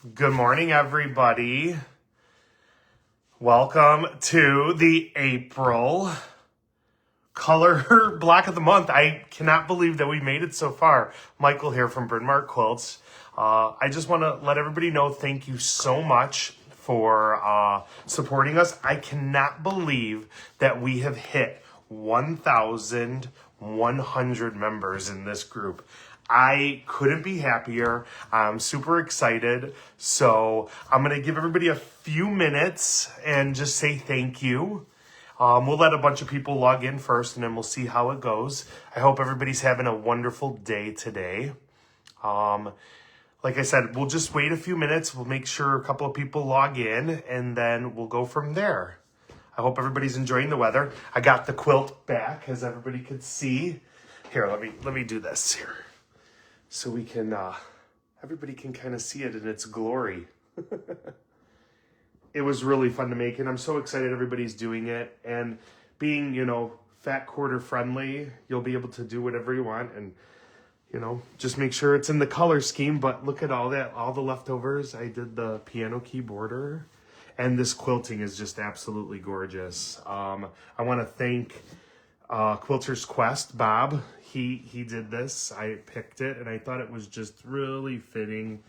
Good morning, everybody. Welcome to the April color block of the month. I cannot believe that we made it so far. Michael here from Bryn Quilts. I just want to let everybody know thank you so much for supporting us. I cannot believe that we have hit 1,100 members in this group. I couldn't be happier. I'm super excited. So I'm going to give everybody a few minutes and just say thank you. We'll let a bunch of people log in first and then we'll see how it goes. I hope everybody's having a wonderful day today. Like I said, we'll just wait a few minutes. We'll make sure a couple of people log in and then we'll go from there. I hope everybody's enjoying the weather. I got the quilt back, as everybody could see. Here, let me do this here. So we can, everybody can kind of see it in its glory. It was really fun to make, and I'm so excited everybody's doing it. And being, fat quarter friendly, you'll be able to do whatever you want and, just make sure it's in the color scheme. But look at all the leftovers. I did the piano key border, and this quilting is just absolutely gorgeous. I want to thank Quilter's Quest, Bob. He did this. I picked it and I thought it was just really fitting,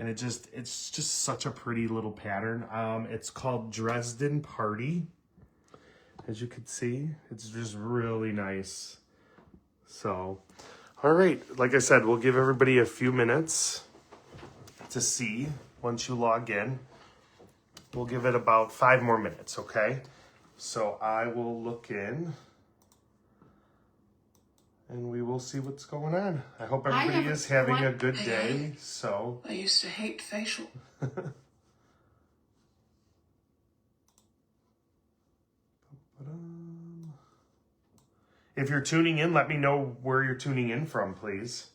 and it's just such a pretty little pattern. It's called Dresden Party. As you can see, it's just really nice. So, all right, like I said, we'll give everybody a few minutes to see once you log in. We'll give it about 5 more minutes, okay? So I will look in and we will see what's going on. I hope everybody is having a good day. So I used to hate facial. If you're tuning in, let me know where you're tuning in from, please.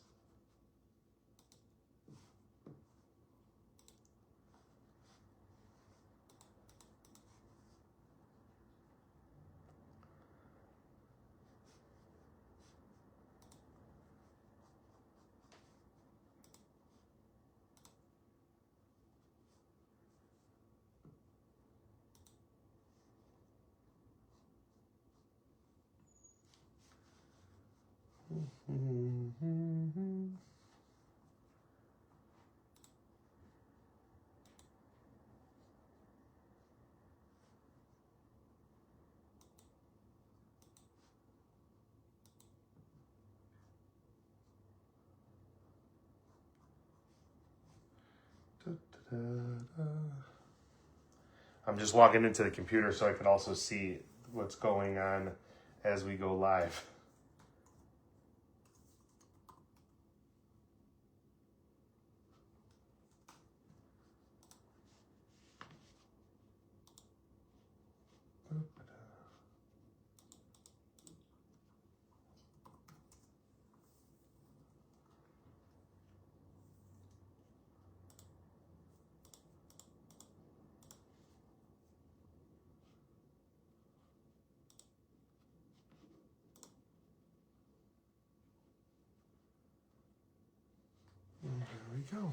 I'm just logging into the computer so I can also see what's going on as we go live. There we go.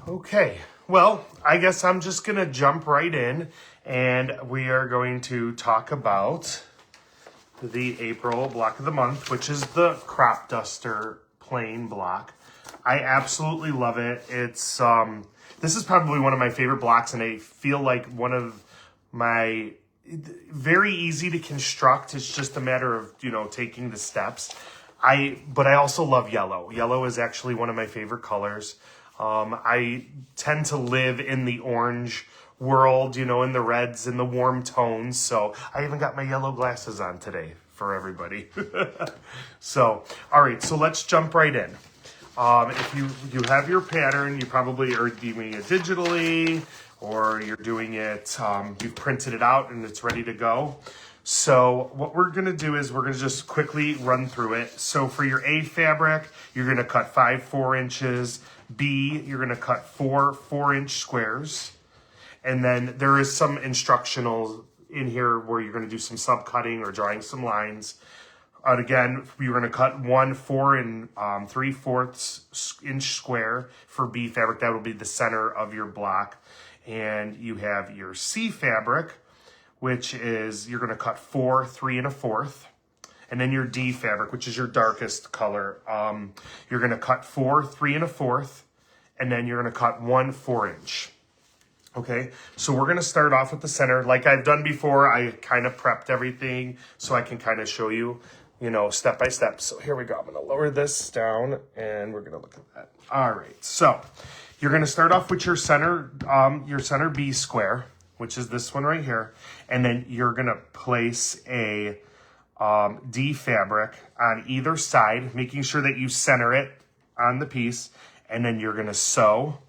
Okay, well, I guess I'm just going to jump right in, and we are going to talk about the April block of the month, which is the Crop Duster plain block. I absolutely love it. It's this is probably one of my favorite blocks, and I feel like one of my very easy to construct. It's just a matter of, taking the steps. But I also love yellow. Yellow is actually one of my favorite colors. I tend to live in the orange world, in the reds and the warm tones. So I even got my yellow glasses on today for everybody. So, all right, so let's jump right in. If you have your pattern, you probably are doing it digitally, or you're doing it, you've printed it out and it's ready to go. So what we're going to do is we're going to just quickly run through it. So for your A fabric, you're going to cut 5 4-inches. B, you're going to cut 4 4-inch squares. And then there is some instructional in here where you're going to do some subcutting or drawing some lines. Again, you're going to cut 1 4 and 3/4 inch square for B fabric. That will be the center of your block. And you have your C fabric, which is you're going to cut 4 3 1/4. And then your D fabric, which is your darkest color, you're going to cut 4 3 1/4. And then you're going to cut 1 4 inch. Okay, so we're going to start off with the center. Like I've done before, I kind of prepped everything so I can kind of show you, you know, step by step. So here we go. I'm going to lower this down and we're going to look at that. All right, so you're going to start off with your center B square, which is this one right here. And then you're going to place a D fabric on either side, making sure that you center it on the piece. And then you're going to sew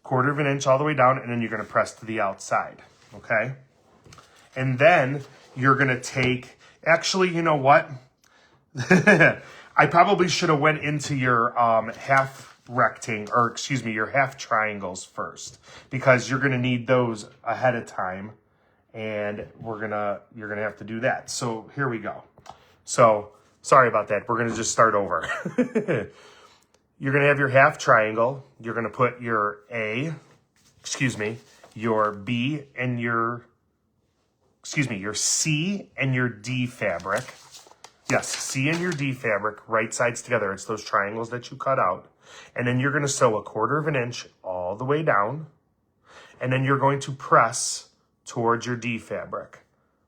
1/4 of an inch all the way down, and then you're going to press to the outside, okay? And then you're going to take, actually, you know what? I probably should have went into your half rectangle, or excuse me, your half triangles first, because you're going to need those ahead of time, and you're going to have to do that. So here we go. So sorry about that. We're going to just start over. You're going to have your half triangle. You're going to put your your B and your C and your D fabric. Yes, C and your D fabric, right sides together. It's those triangles that you cut out. And then you're going to sew 1/4 of an inch all the way down. And then you're going to press towards your D fabric,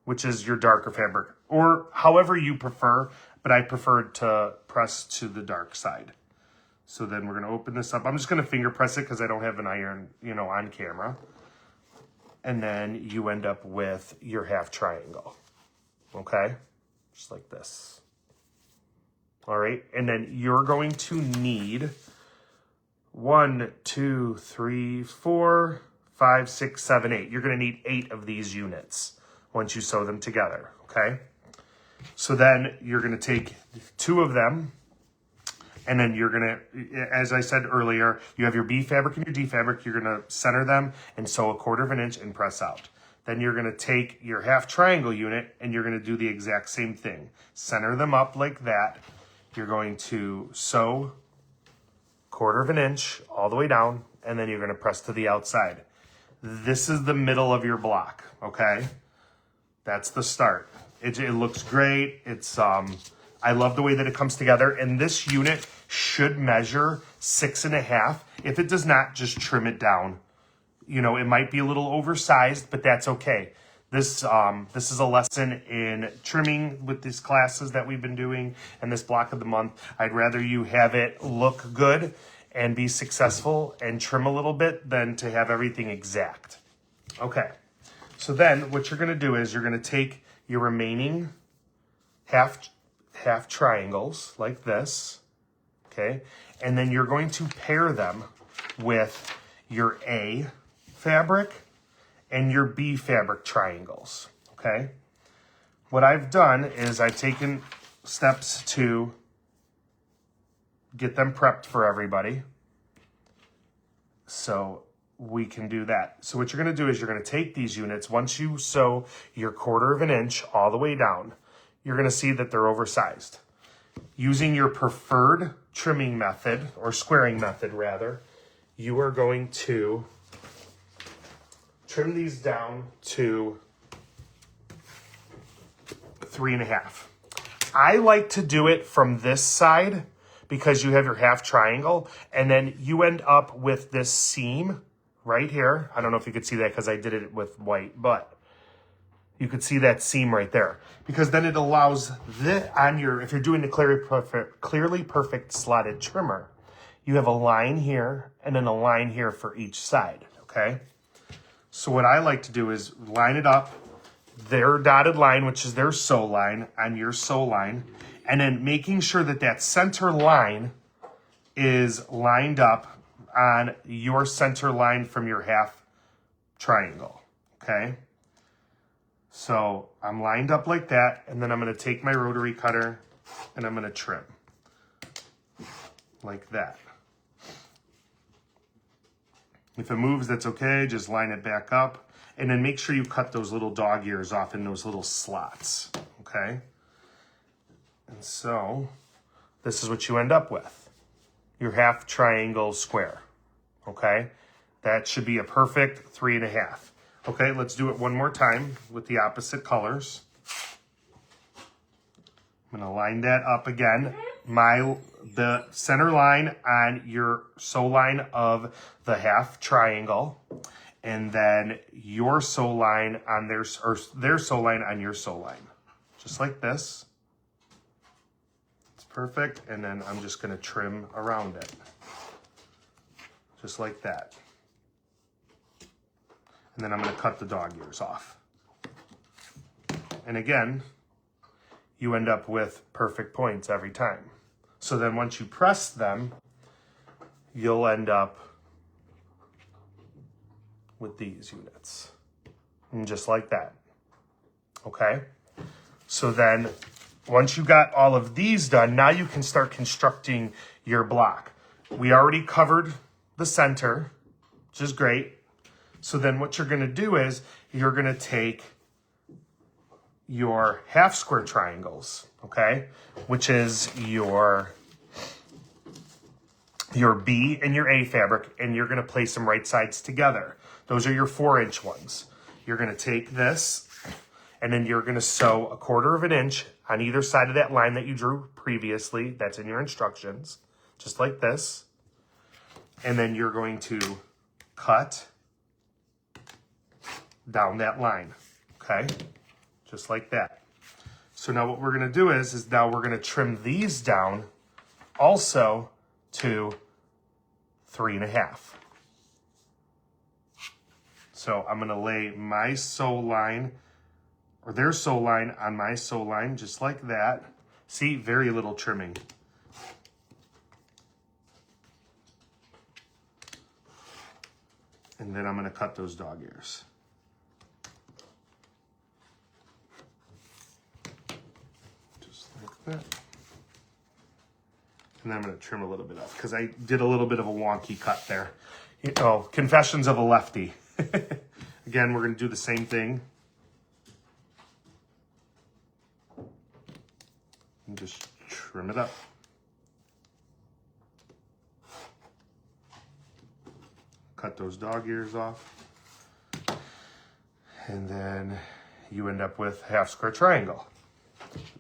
which is your darker fabric, or however you prefer, but I prefer to press to the dark side. So then we're going to open this up. I'm just going to finger press it because I don't have an iron, you know, on camera. And then you end up with your half triangle. Okay? Just like this. All right. And then you're going to need 1, 2, 3, 4, 5, 6, 7, 8. You're going to need 8 of these units once you sew them together. Okay? So then you're going to take 2 of them. And then you're going to, as I said earlier, you have your B fabric and your D fabric. You're going to center them and sew 1/4 of an inch and press out. Then you're going to take your half triangle unit and you're going to do the exact same thing. Center them up like that. You're going to sew 1/4 of an inch all the way down, and then you're going to press to the outside. This is the middle of your block, okay? That's the start. It looks great. It's I love the way that it comes together, and this unit should measure 6.5. If it does not, just trim it down. You know, it might be a little oversized, but that's okay. This is a lesson in trimming with these classes that we've been doing and this block of the month. I'd rather you have it look good and be successful and trim a little bit than to have everything exact. Okay, so then what you're going to do is you're going to take your remaining half triangles like this, okay? And then you're going to pair them with your A fabric and your B fabric triangles, okay? What I've done is I've taken steps to get them prepped for everybody so we can do that. So what you're going to do is you're going to take these units, once you sew your 1/4 of an inch all the way down, you're going to see that they're oversized. Using your preferred trimming method, or squaring method rather, you are going to trim these down to 3.5. I like to do it from this side because you have your half triangle, and then you end up with this seam right here. I don't know if you could see that because I did it with white, but you could see that seam right there, because then it allows if you're doing the clearly perfect slotted trimmer, you have a line here and then a line here for each side, okay? So what I like to do is line it up, their dotted line, which is their sew line, on your sew line, and then making sure that that center line is lined up on your center line from your half triangle, okay? So I'm lined up like that, and then I'm going to take my rotary cutter and I'm going to trim like that. If it moves, that's okay. Just line it back up, and then make sure you cut those little dog ears off in those little slots, okay? And so this is what you end up with. Your half triangle square, okay? That should be a perfect 3.5. Okay, let's do it one more time with the opposite colors. I'm gonna line that up again. The center line on your sew line of the half triangle, and then your sew line on their sew line on your sew line. Just like this. It's perfect, and then I'm just gonna trim around it. Just like that. And then I'm gonna cut the dog ears off. And again, you end up with perfect points every time. So then once you press them, you'll end up with these units. And just like that, okay? So then once you got all of these done, now you can start constructing your block. We already covered the center, which is great. So then what you're gonna do is you're gonna take your half square triangles, okay? Which is your B and your A fabric, and you're gonna place them right sides together. Those are your 4-inch ones. You're gonna take this, and then you're gonna sew 1/4 inch on either side of that line that you drew previously. That's in your instructions, just like this. And then you're going to cut down that line, okay? Just like that. So now what we're gonna do is now we're gonna trim these down also to 3.5. So I'm gonna lay my sew line, or their sew line on my sew line, just like that. See, very little trimming. And then I'm gonna cut those dog ears. That. And then I'm going to trim a little bit up because I did a little bit of a wonky cut there. You know, confessions of a lefty. Again, we're going to do the same thing. And just trim it up. Cut those dog ears off. And then you end up with half square triangle,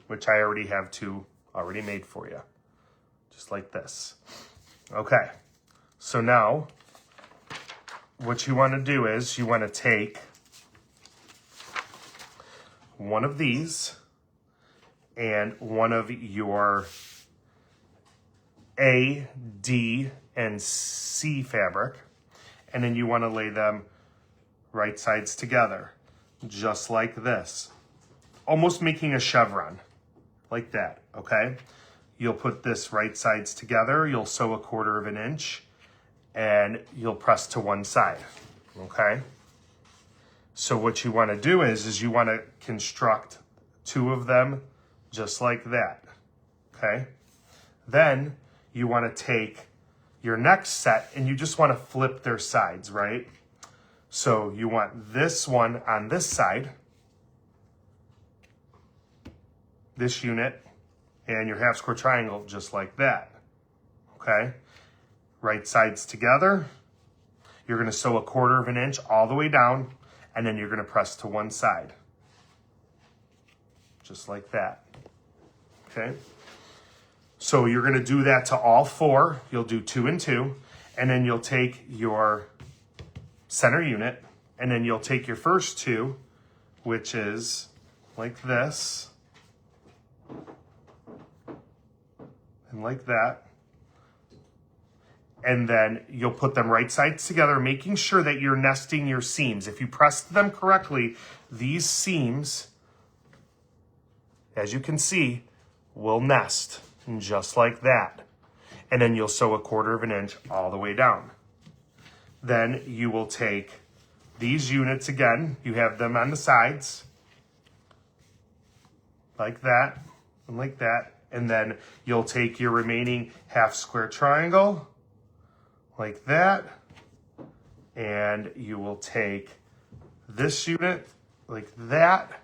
which I already have 2 already made for you, just like this. Okay, so now what you want to do is you want to take one of these and one of your A, D, and C fabric, and then you want to lay them right sides together, just like this. Almost making a chevron, like that, okay? You'll put this right sides together, you'll sew 1/4 inch, and you'll press to one side, okay? So what you wanna do is you wanna construct 2 of them just like that, okay? Then you wanna take your next set and you just wanna flip their sides, right? So you want this one on this side, this unit, and your half square triangle just like that, okay? Right sides together. You're gonna sew 1/4 inch all the way down, and then you're gonna press to one side. Just like that, okay? So you're gonna do that to all 4. You'll do 2 and 2, and then you'll take your center unit, and then you'll take your first 2, which is like this, and like that. And then you'll put them right sides together, making sure that you're nesting your seams. If you press them correctly, these seams, as you can see, will nest just like that. And then you'll sew 1/4 inch all the way down. Then you will take these units again, you have them on the sides, like that, and like that. And then you'll take your remaining half square triangle, like that, and you will take this unit like that,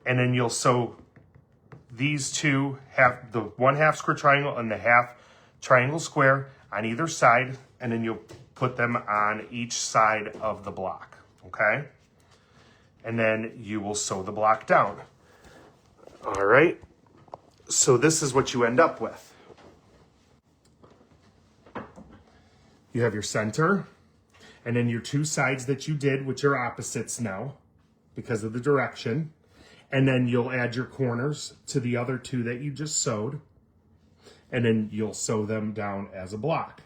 and then you'll sew these two, the 1/2 square triangle and the 1/2 triangle square on either side, and then you'll put them on each side of the block, okay? And then you will sew the block down. All right, so this is what you end up with. You have your center, and then your two sides that you did, which are opposites now because of the direction. And then you'll add your corners to the other two that you just sewed. And then you'll sew them down as a block.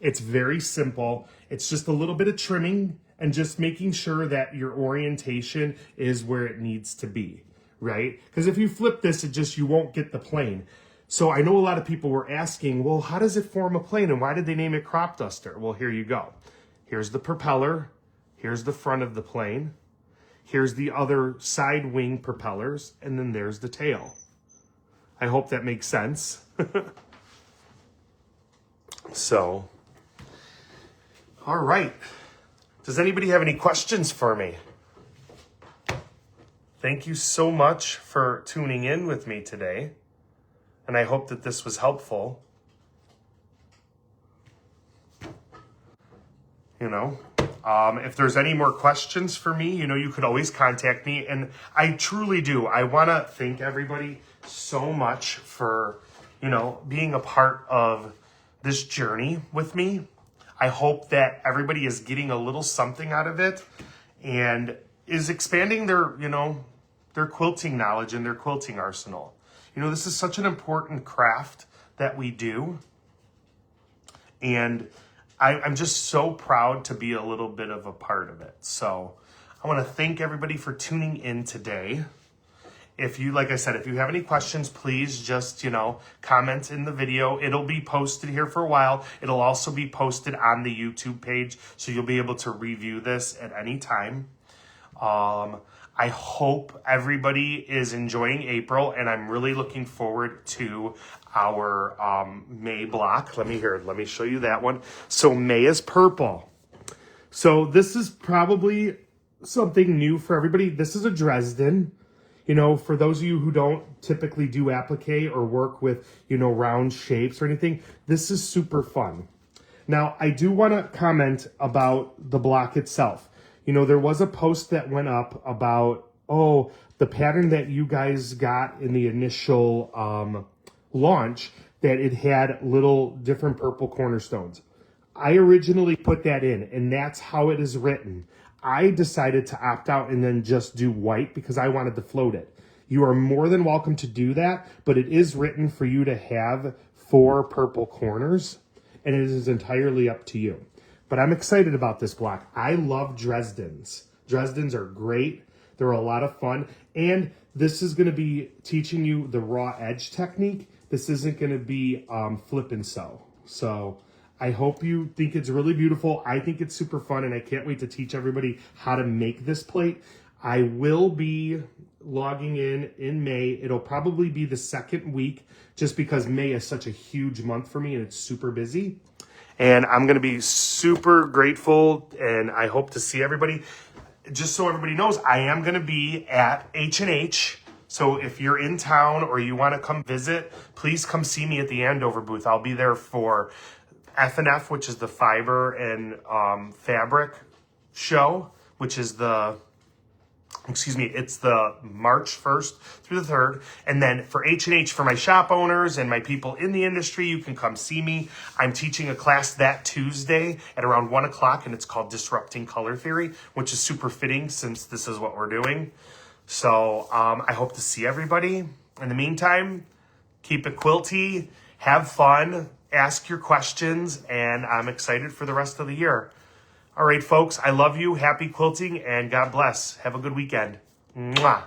It's very simple. It's just a little bit of trimming and just making sure that your orientation is where it needs to be, right? Because if you flip this, you won't get the plane. So I know a lot of people were asking, well, how does it form a plane and why did they name it crop duster? Well, here you go. Here's the propeller. Here's the front of the plane. Here's the other side wing propellers, and then there's the tail. I hope that makes sense. So, all right. Does anybody have any questions for me? Thank you so much for tuning in with me today, and I hope that this was helpful. You know, if there's any more questions for me, you know, you could always contact me. And I truly do. I want to thank everybody so much for, you know, being a part of this journey with me. I hope that everybody is getting a little something out of it and is expanding their, you know, their quilting knowledge and their quilting arsenal. You know, this is such an important craft that we do. And I'm just so proud to be a little bit of a part of it. So I want to thank everybody for tuning in today. If you, like I said, if you have any questions, please just, you know, comment in the video. It'll be posted here for a while. It'll also be posted on the YouTube page, so you'll be able to review this at any time. I hope everybody is enjoying April, and I'm really looking forward to our May block. Let me show you that one. So May is purple. So this is probably something new for everybody. This is a Dresden. You know, for those of you who don't typically do applique or work with, you know, round shapes or anything, this is super fun. Now, I do want to comment about the block itself. You know, there was a post that went up about, oh, the pattern that you guys got in the initial launch, that it had little different purple cornerstones. I originally put that in, and that's how it is written. I decided to opt out and then just do white because I wanted to float it. You are more than welcome to do that, but it is written for you to have 4 purple corners, and it is entirely up to you. But I'm excited about this block. I love Dresdens. Dresdens are great. They're a lot of fun. And this is going to be teaching you the raw edge technique. This isn't going to be flip and sew. So I hope you think it's really beautiful. I think it's super fun, and I can't wait to teach everybody how to make this plate. I will be logging in May. It'll probably be the second week just because May is such a huge month for me and it's super busy. And I'm going to be super grateful, and I hope to see everybody. Just so everybody knows, I am going to be at H&H. So if you're in town or you want to come visit, please come see me at the Andover booth. I'll be there for F&F, which is the fiber and fabric show, which is it's the March 1st through the 3rd. And then for H&H, for my shop owners and my people in the industry, you can come see me. I'm teaching a class that Tuesday at around 1 o'clock, and it's called Disrupting Color Theory, which is super fitting since this is what we're doing. So I hope to see everybody. In the meantime, keep it quilty, have fun, ask your questions, and I'm excited for the rest of the year. All right, folks, I love you. Happy quilting, and God bless. Have a good weekend. Mwah.